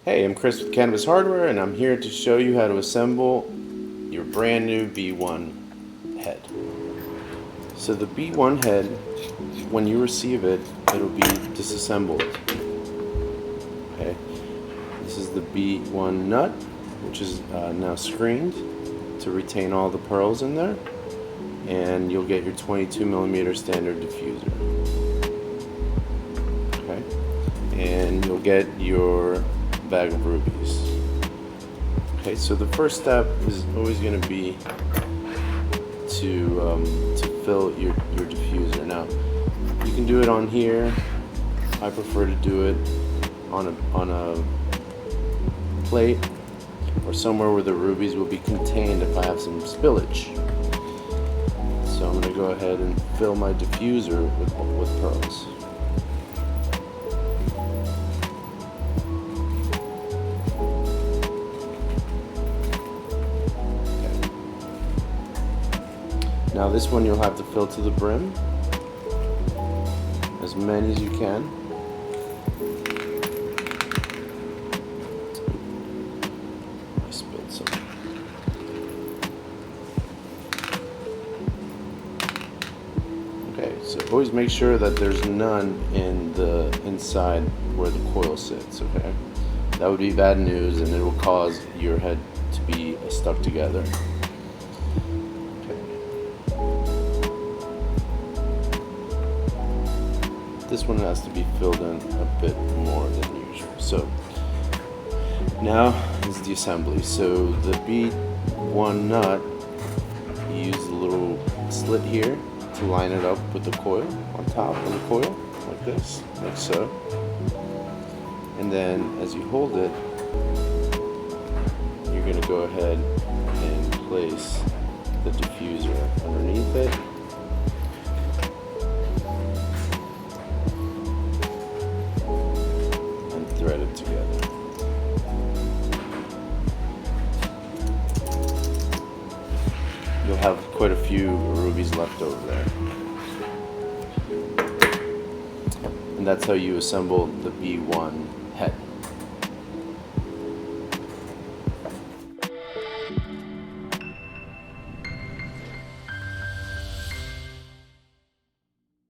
Hey, I'm Chris with Cannabis Hardware, and I'm here to show you how to assemble your brand new B1 head. So the B1 head, when you receive it, it'll be disassembled. Okay, this is the B1 nut, which is now screened to retain all the pearls in there, and you'll get your 22mm standard diffuser. Okay, and you'll get your bag of rubies. Okay, so the first step is always going to be to fill your diffuser. Now, you can do it on here. I prefer to do it on a plate or somewhere where the rubies will be contained if I have some spillage. So I'm going to go ahead and fill my diffuser with pearls. Now this one you'll have to fill to the brim, as many as you can. I spilled some. Okay, so always make sure that there's none in the inside where the coil sits, okay? That would be bad news, and it will cause your head to be stuck together. This one has to be filled in a bit more than usual. So now is the assembly. So the B1 nut, you use the little slit here to line it up with the coil on top of the coil, like this, like so. And then as you hold it, you're going to go ahead and place the diffuser underneath it. Thread it together. You'll have quite a few rubies left over there. And that's how you assemble the B1